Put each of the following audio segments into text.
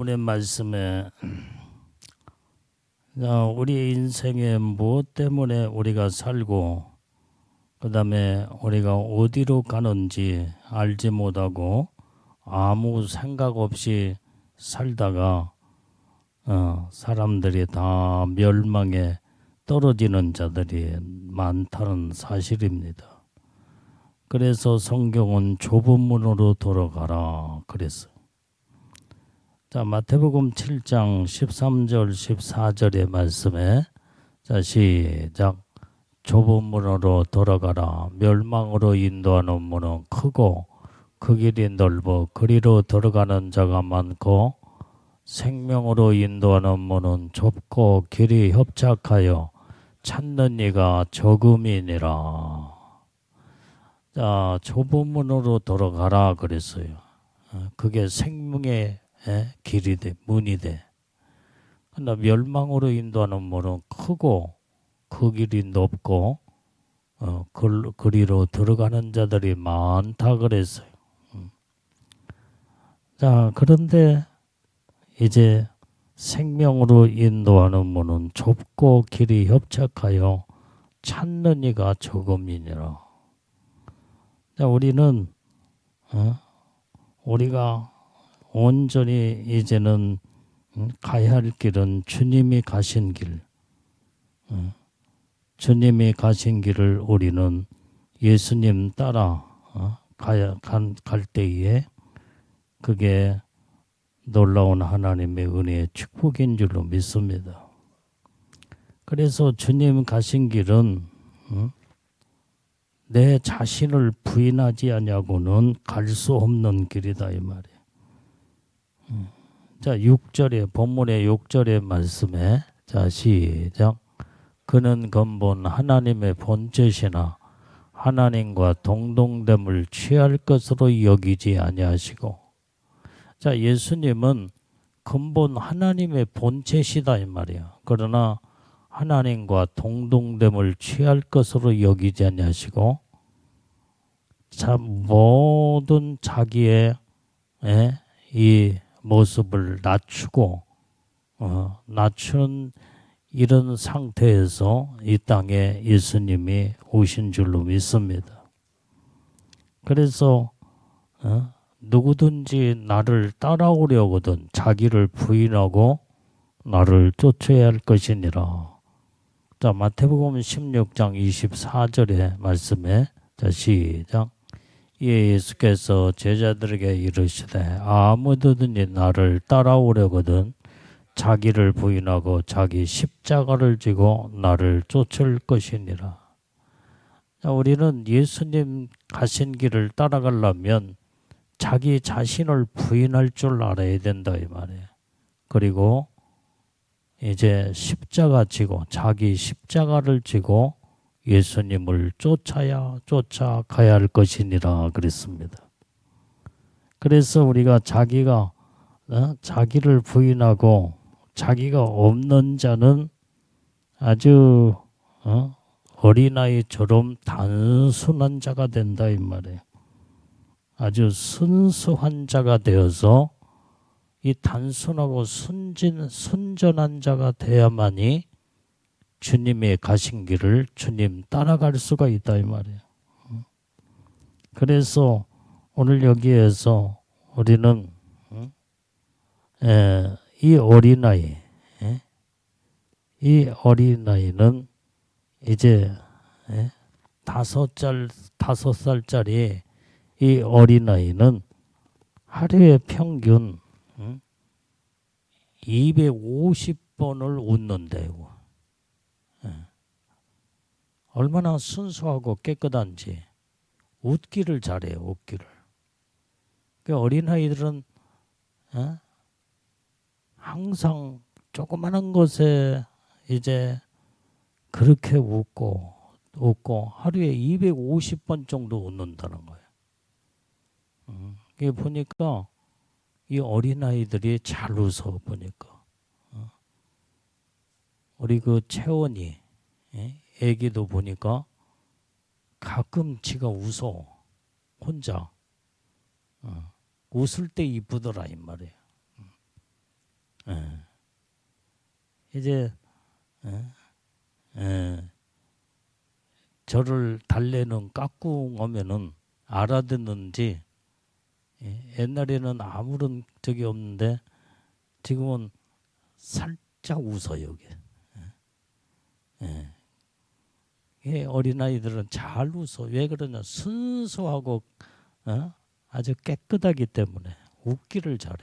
오늘 말씀에 우리 인생에 무엇 때문에 우리가 살고 그 다음에 우리가 어디로 가는지 알지 못하고 아무 생각 없이 살다가 사람들이 다 멸망에 떨어지는 자들이 많다는 사실입니다. 그래서 성경은 좁은 문으로 돌아가라 그랬어요. 자, 마태복음 7장 13절 14절의 말씀에 시작. 좁은 문으로 돌아가라. 멸망으로 인도하는 문은 크고 그 길이 넓어 그리로 들어가는 자가 많고 생명으로 인도하는 문은 좁고 길이 협착하여 찾는 이가 적음이니라. 자, 좁은 문으로 돌아가라 그랬어요. 그게 생명의 길이 돼, 문이 돼. 그러나 멸망으로 인도하는 문은 크고 그 길이 높고 그리로 들어가는 자들이 많다 그랬어요. 자, 그런데 이제 생명으로 인도하는 문은 좁고 길이 협착하여 찾는 이가 적음이니라. 자, 우리가 온전히 이제는 가야 할 길은 주님이 가신 길. 주님이 가신 길을 우리는 예수님 따라 갈 때에 그게 놀라운 하나님의 은혜의 축복인 줄로 믿습니다. 그래서 주님 가신 길은 내 자신을 부인하지 아니하고는 갈 수 없는 길이다 이 말이에요. 자, 6절에 본문의 6절의 말씀에 자, 시작. 그는 근본 하나님의 본체시나 하나님과 동등됨을 취할 것으로 여기지 아니하시고. 자, 예수님은 근본 하나님의 본체시다 이 말이야. 그러나 하나님과 동등됨을 취할 것으로 여기지 아니하시고 참 모든 자기의 이 모습을 낮추고 낮춘 이런 상태에서 이 땅에 예수님이 오신 줄로 믿습니다. 그래서 누구든지 나를 따라오려거든 자기를 부인하고 나를 쫓아야 할 것이니라. 자, 마태복음 16장 24절의 말씀에 자, 시작. 예수께서 제자들에게 이르시되 아무든지 나를 따라오려거든 자기를 부인하고 자기 십자가를 지고 나를 쫓을 것이니라. 자, 우리는 예수님 가신 길을 따라가려면 자기 자신을 부인할 줄 알아야 된다 이 말이에요. 그리고 이제 십자가 지고 자기 십자가를 지고 예수님을 쫓아가야 할 것이니라 그랬습니다. 그래서 우리가 자기를 부인하고 자기가 없는 자는 아주 어린아이처럼 단순한 자가 된다 이 말이에요. 아주 순수한 자가 되어서 이 단순하고 순전한 자가 돼야만이 주님의 가신 길을 주님 따라갈 수가 있다 이 말이에요. 그래서 오늘 여기에서 우리는 이 어린아이는 이제 5살짜리 이 어린아이는 하루에 평균 250번을 웃는데요. 얼마나 순수하고 깨끗한지 웃기를 잘해요. 웃기를. 그 어린아이들은 항상 조그마한 것에 이제 그렇게 웃고 하루에 250번 정도 웃는다는 거예요. 이게 보니까 이 어린아이들이 잘 웃어 보니까. 우리 그 채원이 애기도 보니까 가끔 지가 웃어 혼자 웃을 때 이쁘더라 이 말이에요. 이제 저를 달래는 깍꿍 오면은 알아듣는지 옛날에는 아무런 적이 없는데 지금은 살짝 웃어요. 이게 어린아이들은 잘 웃어. 왜 그러냐? 순수하고 아주 깨끗하기 때문에 웃기를 잘해.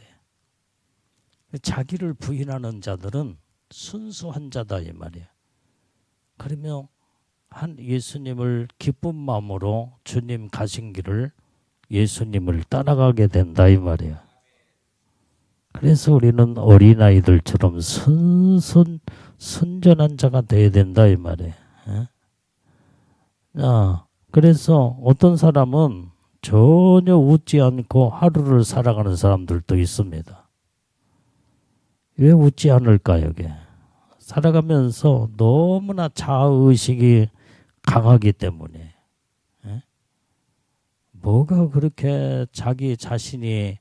자기를 부인하는 자들은 순수한 자다 이 말이야. 그러면 한 예수님을 기쁜 마음으로 주님 가신 길을 예수님을 따라가게 된다 이 말이야. 그래서 우리는 어린아이들처럼 순전한 자가 되어야 된다 이 말이야. 그래서 어떤 사람은 전혀 웃지 않고 하루를 살아가는 사람들도 있습니다. 왜 웃지 않을까요? 이게 살아가면서 너무나 자아의식이 강하기 때문에 뭐가 그렇게 자기 자신이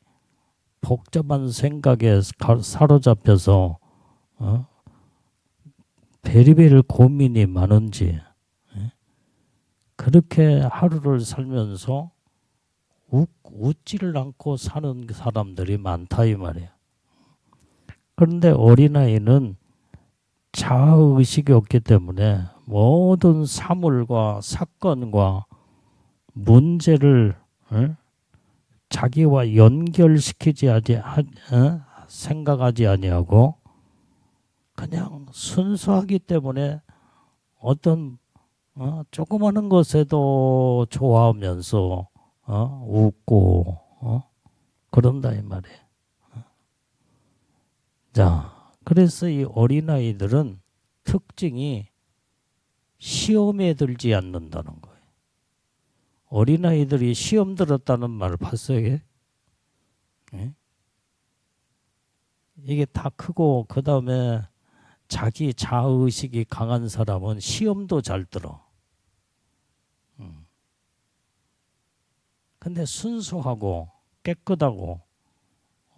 복잡한 생각에 사로잡혀서 베리베리 고민이 많은지 그렇게 하루를 살면서 웃지를 않고 사는 사람들이 많다 이 말이에요. 그런데 어린아이는 자아의식이 없기 때문에 모든 사물과 사건과 문제를 자기와 연결시키지 생각하지 아니하고 그냥 순수하기 때문에 어떤 조그마한 것에도 좋아하면서 웃고 그런다 이 말이에요. 자, 그래서 이 어린아이들은 특징이 시험에 들지 않는다는 거예요. 어린아이들이 시험 들었다는 말을 봤어요? 이게 다 크고 그 다음에 자기 자의식이 강한 사람은 시험도 잘 들어. 근데 순수하고 깨끗하고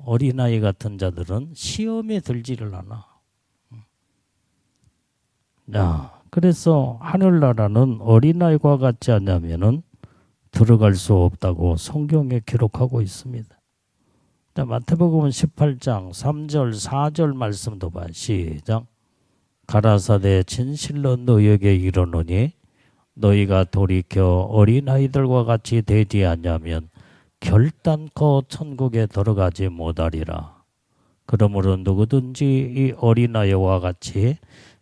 어린아이 같은 자들은 시험에 들지를 않아. 그래서 하늘나라는 어린아이와 같지 않으면은 들어갈 수 없다고 성경에 기록하고 있습니다. 마태복음 18장 3절 4절 말씀도 봐. 시작. 가라사대 진실로 너희에게 이르노니 너희가 돌이켜 어린아이들과 같이 되지 않냐면 결단코 천국에 들어가지 못하리라. 그러므로 누구든지 이 어린아이와 같이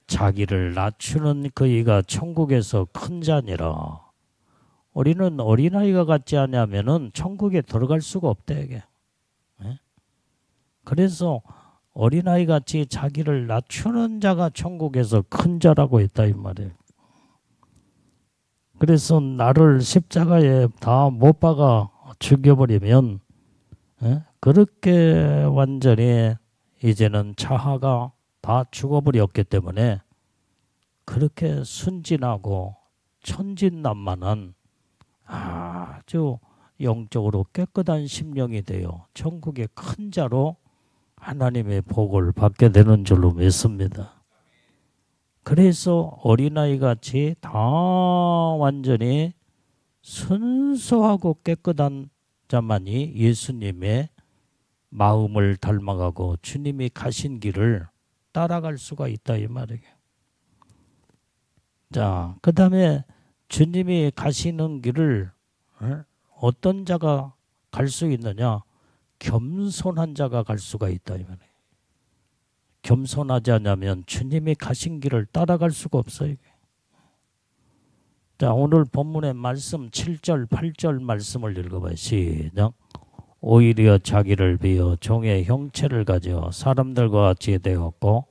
자기를 낮추는 그이가 천국에서 큰 자니라. 우리는 어린아이가 같지 않냐면은 천국에 들어갈 수가 없대 이게. 그래서 어린아이 같이 자기를 낮추는 자가 천국에서 큰 자라고 했다 이 말이에요. 그래서 나를 십자가에 다 못 박아 죽여버리면 그렇게 완전히 이제는 자아가 다 죽어버렸기 때문에 그렇게 순진하고 천진난만한 아주 영적으로 깨끗한 심령이 되어 천국의 큰 자로 하나님의 복을 받게 되는 줄로 믿습니다. 그래서 어린아이같이 다 완전히 순수하고 깨끗한 자만이 예수님의 마음을 닮아가고 주님이 가신 길을 따라갈 수가 있다 이 말이에요. 자, 그 다음에 주님이 가시는 길을 어떤 자가 갈 수 있느냐? 겸손한 자가 갈 수가 있다 이 말이에요. 겸손하지 않으면 주님이 가신 길을 따라갈 수가 없어요. 자, 오늘 본문의 말씀 7절 8절 말씀을 읽어봐요. 시작. 오히려 자기를 비어 종의 형체를 가져 사람들과 같이 되었고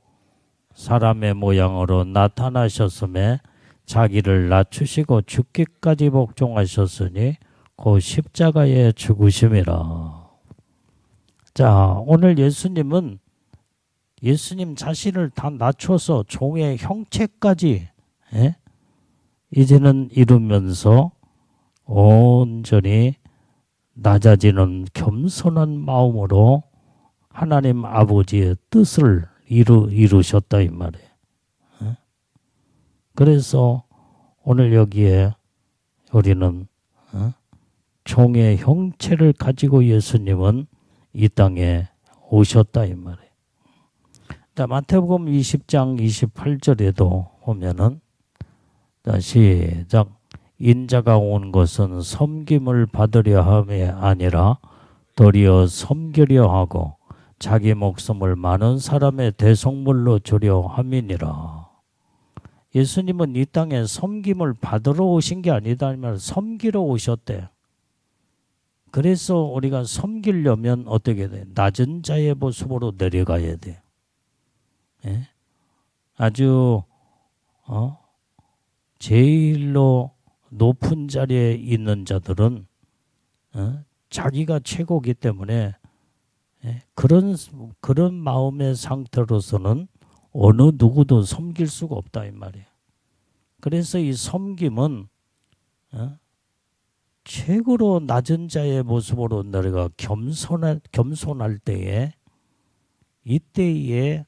사람의 모양으로 나타나셨음에 자기를 낮추시고 죽기까지 복종하셨으니 그 십자가에 죽으심이라. 자, 오늘 예수님은 예수님 자신을 다 낮춰서 종의 형체까지 이제는 이루면서 온전히 낮아지는 겸손한 마음으로 하나님 아버지의 뜻을 이루셨다 이 말이에요. 그래서 오늘 여기에 우리는 종의 형체를 가지고 예수님은 이 땅에 오셨다 이 말이에요. 마태복음 20장 28절에도 보면은 시작 인자가 온 것은 섬김을 받으려 함이 아니라 도리어 섬기려 하고 자기 목숨을 많은 사람의 대속물로 주려 함이니라. 예수님은 이 땅에 섬김을 받으러 오신 게 아니다 하면 섬기러 오셨대. 그래서 우리가 섬기려면 어떻게 돼? 낮은 자의 모습으로 내려가야 돼. 예? 아주 제일로 높은 자리에 있는 자들은 자기가 최고이기 때문에 그런 마음의 상태로서는 어느 누구도 섬길 수가 없다 이 말이에요. 그래서 이 섬김은 최고로 낮은 자의 모습으로 내가 겸손할 때에 이때에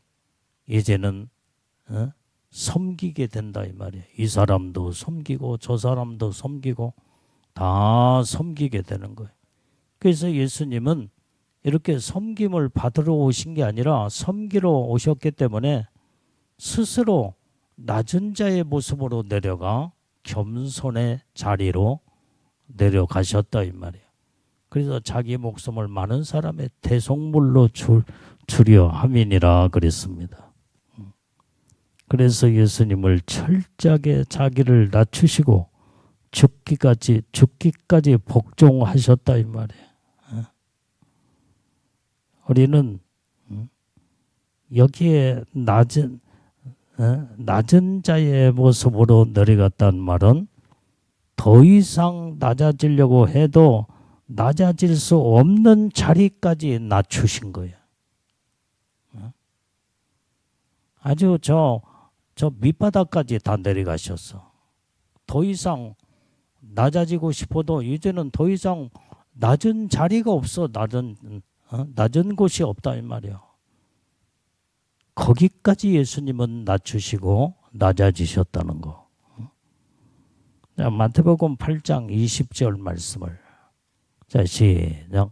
이제는 섬기게 된다 이 말이에요. 이 사람도 섬기고 저 사람도 섬기고 다 섬기게 되는 거예요. 그래서 예수님은 이렇게 섬김을 받으러 오신 게 아니라 섬기러 오셨기 때문에 스스로 낮은 자의 모습으로 내려가 겸손의 자리로 내려가셨다 이 말이에요. 그래서 자기 목숨을 많은 사람의 대속물로 주려 함이니라 그랬습니다. 그래서 예수님을 철저하게 자기를 낮추시고 죽기까지 복종하셨다 이 말이에요. 우리는 여기에 낮은 자의 모습으로 내려갔다는 말은 더 이상 낮아지려고 해도 낮아질 수 없는 자리까지 낮추신 거예요. 아주 저 밑바닥까지 다 내려가셨어. 더 이상 낮아지고 싶어도 이제는 더 이상 낮은 자리가 없어. 낮은 곳이 없다 이 말이야. 거기까지 예수님은 낮추시고 낮아지셨다는 거. 마태복음 8장 20절 말씀을 시작.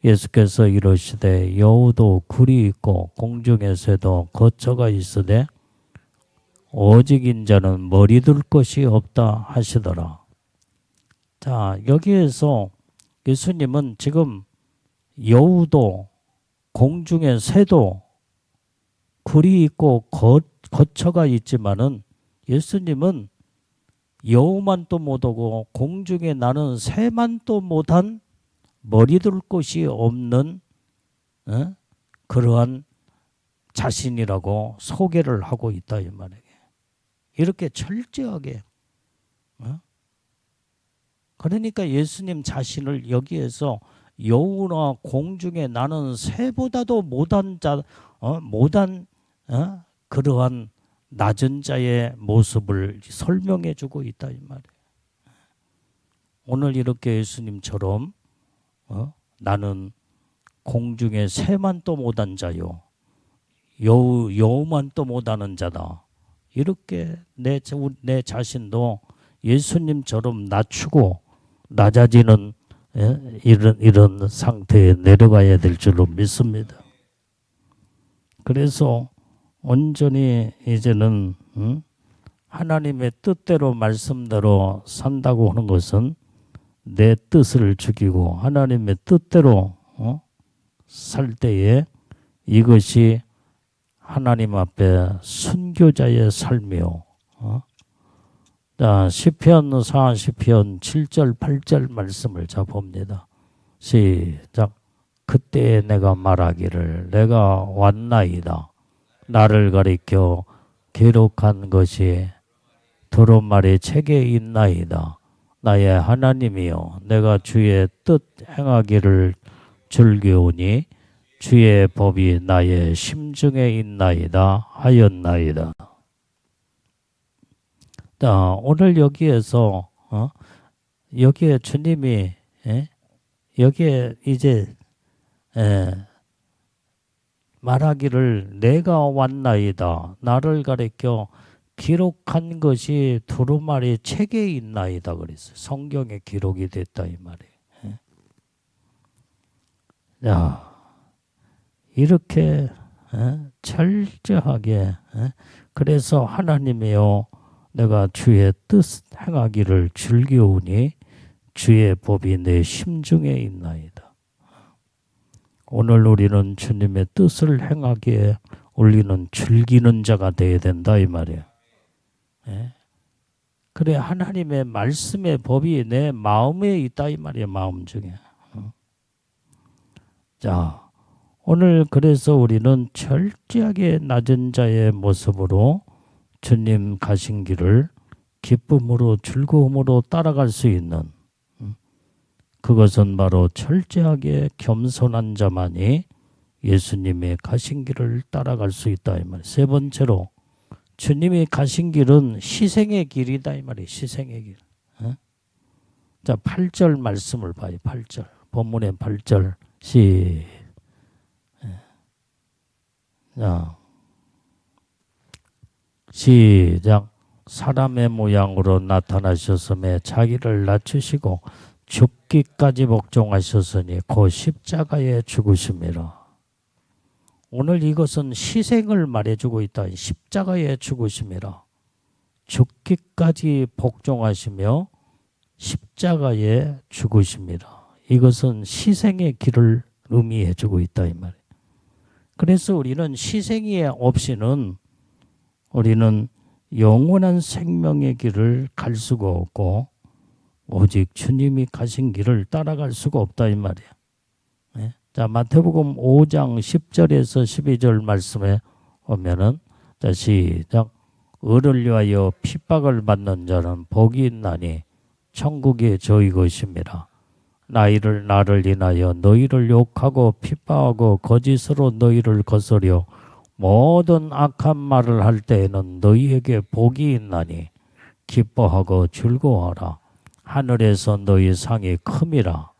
예수께서 이르시되 여우도 굴이 있고 공중의 새도 거처가 있으되 오직 인자는 머리 둘 것이 없다 하시더라. 자, 여기에서 예수님은 지금 여우도 공중의 새도 굴이 있고 거처가 있지만은 예수님은 여우만 또 못하고 공중에 나는 새만 또 못한 머리 둘 곳이 없는 그러한 자신이라고 소개를 하고 있다 이 말이에요. 이렇게 철저하게 그러니까 예수님 자신을 여기에서 여우나 공중에 나는 새보다도 못한 그러한 낮은 자의 모습을 설명해 주고 있다 이 말이에요. 오늘 이렇게 예수님처럼 나는 공중에 새만 또 못한 자요 여우만 또 못하는 자다. 이렇게 내 자신도 예수님처럼 낮추고 낮아지는 이런 상태에 내려가야 될 줄로 믿습니다. 그래서 온전히 이제는 하나님의 뜻대로 말씀대로 산다고 하는 것은 내 뜻을 죽이고 하나님의 뜻대로 살 때에 이것이 하나님 앞에 순교자의 삶이요. 자, 시편 40편 7절 8절 말씀을 봅니다. 시작. 그때 내가 말하기를 내가 왔나이다. 나를 가리켜 기록한 것이 두루마리 책에 있나이다. 나의 하나님이여 내가 주의 뜻 행하기를 즐겨오니 주의 법이 나의 심중에 있나이다 하였나이다. 자, 오늘 여기에서 여기에 주님이 여기에 이제 말하기를 내가 왔나이다. 나를 가리켜 기록한 것이 두루마리 책에 있나이다 그랬어요. 성경에 기록이 됐다 이 말이에요. 자, 이렇게 철저하게 그래서 하나님이여 내가 주의 뜻 행하기를 즐겨오니 주의 법이 내 심중에 있나이다. 오늘 우리는 주님의 뜻을 행하기에 우리는 즐기는 자가 되어야 된다 이 말이에요. 그래 하나님의 말씀의 법이 내 마음에 있다 이 말이에요. 마음 중에. 자, 오늘 그래서 우리는 철저하게 낮은 자의 모습으로 주님 가신 길을 기쁨으로 즐거움으로 따라갈 수 있는 그것은 바로 철저하게 겸손한 자만이 예수님의 가신 길을 따라갈 수 있다 이 말이에요. 세 번째로 주님이 가신 길은 희생의 길이다 이 말이에요. 희생의 길. 자, 8절 말씀을 봐요. 8절. 본문의 8절. 시작. 사람의 모양으로 나타나셨음에 자기를 낮추시고 죽기까지 복종하셨으니 곧 십자가에 죽으심이라. 오늘 이것은 희생을 말해주고 있다. 십자가에 죽으심이라. 죽기까지 복종하시며 십자가에 죽으심이라. 이것은 희생의 길을 의미해주고 있다 이 말이에요. 그래서 우리는 희생이 없이는 우리는 영원한 생명의 길을 갈 수가 없고 오직 주님이 가신 길을 따라갈 수가 없다 이 말이에요. 자, 마태복음 5장 10절에서 12절 말씀에 오면은 자, 시작. 의를 위하여 핍박을 받는 자는 복이 있나니 천국의 저희 것임이라. 나를 인하여 너희를 욕하고 핍박하고 거짓으로 너희를 거스려 모든 악한 말을 할 때에는 너희에게 복이 있나니 기뻐하고 즐거워하라. 하늘에서 너희 상이 큼이라.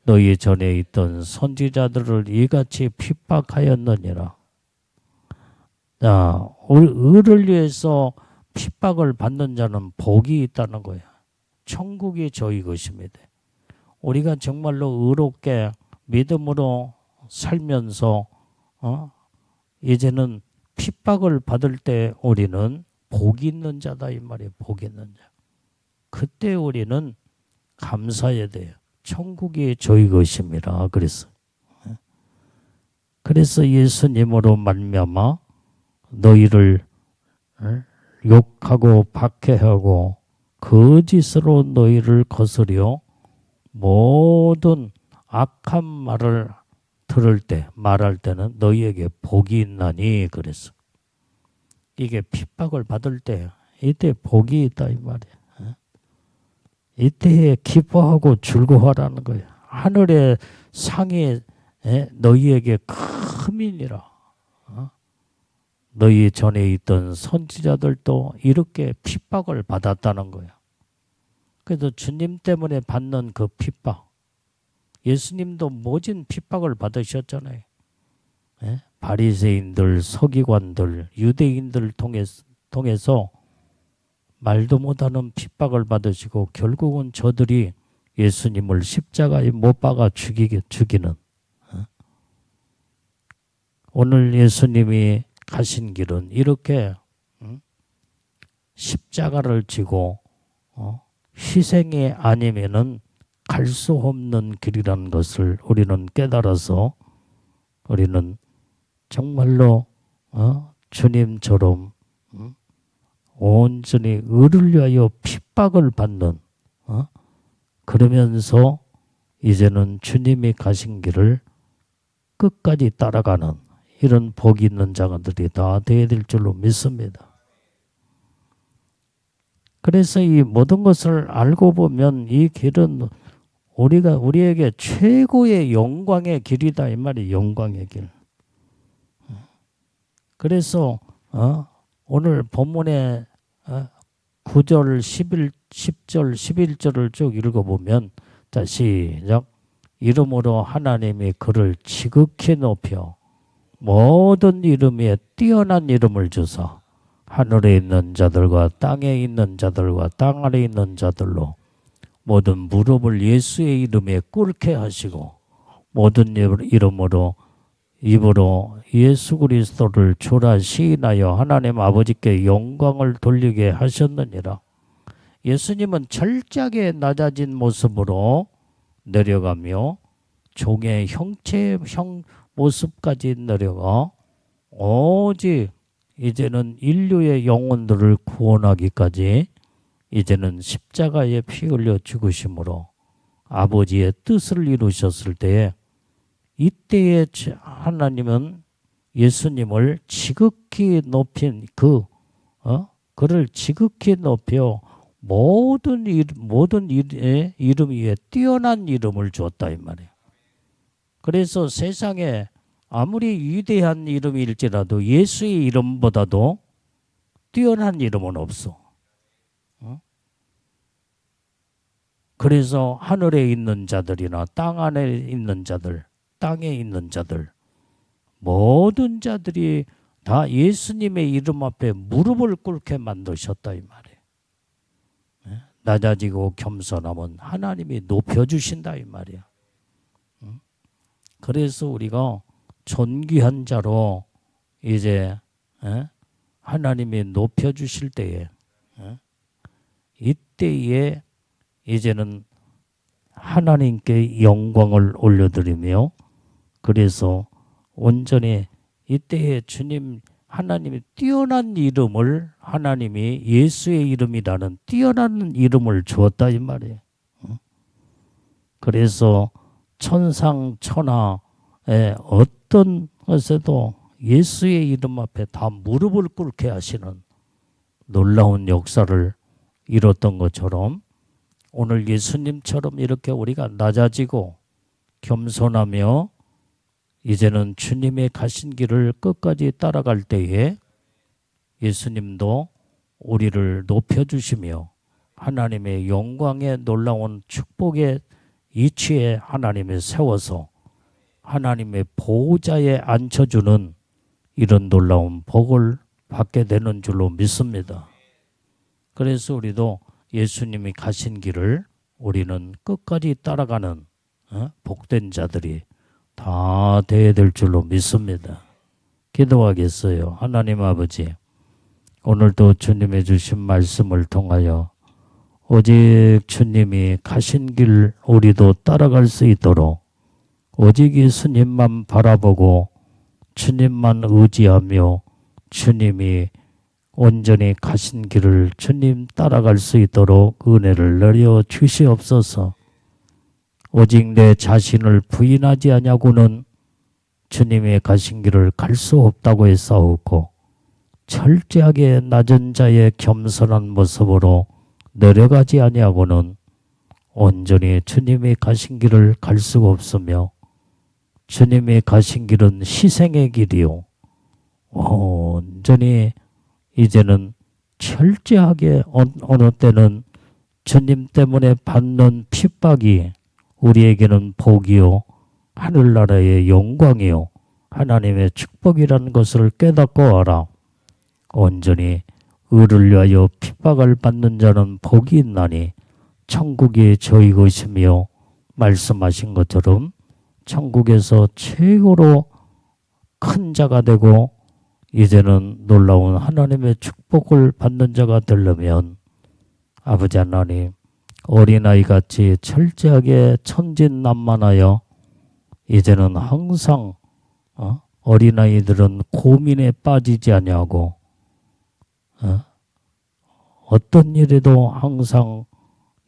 너희 전에 있던 선지자들을 이같이 핍박하였느니라. 자, 의를 위해서 핍박을 받는 자는 복이 있다는 거야. 천국이 저희 것입니다. 우리가 정말로 의롭게 믿음으로 살면서 이제는 핍박을 받을 때 우리는 복이 있는 자다 이 말이에요. 복이 있는 자. 그때 우리는 감사해야 돼요. 천국이 저희 것입니다. 그래서 예수님으로 말미암아 너희를 욕하고 박해하고 거짓으로 너희를 거스려 모든 악한 말을 들을 때 말할 때는 너희에게 복이 있나니 그랬어. 이게 핍박을 받을 때 이때 복이 있다 이 말이야. 이때에 기뻐하고 즐거워하라는 거예요. 하늘의 상이 너희에게 큼이니라. 너희 전에 있던 선지자들도 이렇게 핍박을 받았다는 거야. 그래도 주님 때문에 받는 그 핍박, 예수님도 모진 핍박을 받으셨잖아요. 바리새인들, 서기관들, 유대인들 통해서 말도 못하는 핍박을 받으시고 결국은 저들이 예수님을 십자가에 못 박아 죽이는 오늘 예수님이 가신 길은 이렇게 십자가를 지고 희생이 아니면은 갈 수 없는 길이라는 것을 우리는 깨달아서 우리는 정말로 주님처럼 온전히 의를 위하여 핍박을 받는 그러면서 이제는 주님이 가신 길을 끝까지 따라가는 이런 복이 있는 자들이 다 되어야 될 줄로 믿습니다. 그래서 이 모든 것을 알고 보면 이 길은 우리에게 최고의 영광의 길이다 이 말이 영광의 길. 그래서 오늘 본문의 9절, 10절, 11절을 쭉 읽어보면 자 시작. 이름으로 하나님이 그를 지극히 높여 모든 이름 위에 뛰어난 이름을 주사 하늘에 있는 자들과 땅에 있는 자들과 땅 아래에 있는 자들로 모든 무릎을 예수의 이름에 꿇게 하시고 모든 이름으로 입으로 예수 그리스도를 주라 시인하여 하나님 아버지께 영광을 돌리게 하셨느니라. 예수님은 철저하게 낮아진 모습으로 내려가며 종의 형체의 모습까지 내려가 오직 이제는 인류의 영혼들을 구원하기까지 이제는 십자가에 피 흘려 죽으심으로 아버지의 뜻을 이루셨을 때에 이때에 하나님은 예수님을 지극히 높인 그를 지극히 높여 모든 이름 위에 뛰어난 이름을 주었다 이 말이에요. 그래서 세상에 아무리 위대한 이름일지라도 예수의 이름보다도 뛰어난 이름은 없어. 그래서 하늘에 있는 자들이나 땅 안에 있는 자들, 땅에 있는 자들, 모든 자들이 다 예수님의 이름 앞에 무릎을 꿇게 만드셨다 이 말이에요. 낮아지고 겸손하면 하나님이 높여주신다 이 말이야. 그래서 우리가 존귀한 자로 이제 하나님이 높여주실 때에 이때에 이제는 하나님께 영광을 올려드리며 그래서 온전히 이때에 주님 하나님이 뛰어난 이름을 하나님이 예수의 이름이라는 뛰어난 이름을 주었다 이 말이에요. 그래서 천상천하의 어떤 것에도 예수의 이름 앞에 다 무릎을 꿇게 하시는 놀라운 역사를 이뤘던 것처럼 오늘 예수님처럼 이렇게 우리가 낮아지고 겸손하며 이제는 주님의 가신 길을 끝까지 따라갈 때에 예수님도 우리를 높여주시며 하나님의 영광의 놀라운 축복의 이치에 하나님이 세워서 하나님의 보호자에 앉혀주는 이런 놀라운 복을 받게 되는 줄로 믿습니다. 그래서 우리도 예수님이 가신 길을 우리는 끝까지 따라가는 복된 자들이 다 되어야 될 줄로 믿습니다. 기도하겠어요. 하나님 아버지, 오늘도 주님의 주신 말씀을 통하여 오직 주님이 가신 길 우리도 따라갈 수 있도록 오직 예수님만 바라보고 주님만 의지하며 주님이 온전히 가신 길을 주님 따라갈 수 있도록 은혜를 내려 주시옵소서. 오직 내 자신을 부인하지 아니하고는 주님의 가신 길을 갈 수 없다고 했사옵고 철저하게 낮은 자의 겸손한 모습으로 내려가지 아니하고는 온전히 주님의 가신 길을 갈 수가 없으며 주님의 가신 길은 희생의 길이요 온전히 이제는 철저하게 어느 때는 주님 때문에 받는 핍박이 우리에게는 복이요 하늘나라의 영광이요 하나님의 축복이라는 것을 깨닫고 알아 온전히 의를 위하여 핍박을 받는 자는 복이 있나니 천국이 저희 것이며 말씀하신 것처럼 천국에서 최고로 큰 자가 되고 이제는 놀라운 하나님의 축복을 받는 자가 되려면 아버지 하나님 어린아이같이 철저하게 천진난만하여 이제는 항상 어린아이들은 고민에 빠지지 아니하고 어떤 일에도 항상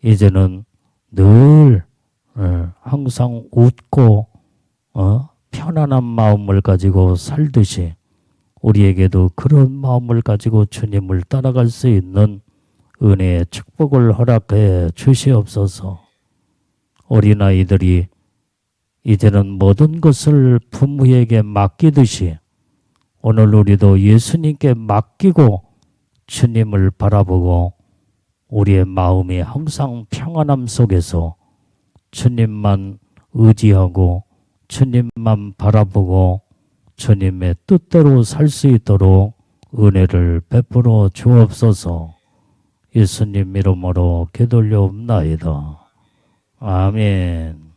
이제는 늘 항상 웃고 편안한 마음을 가지고 살듯이 우리에게도 그런 마음을 가지고 주님을 따라갈 수 있는 은혜의 축복을 허락해 주시옵소서. 어린아이들이 이제는 모든 것을 부모에게 맡기듯이 오늘 우리도 예수님께 맡기고 주님을 바라보고 우리의 마음이 항상 평안함 속에서 주님만 의지하고 주님만 바라보고 주님의 뜻대로 살 수 있도록 은혜를 베풀어 주옵소서. 예수님 이름으로 기도올려옵나이다. 아멘.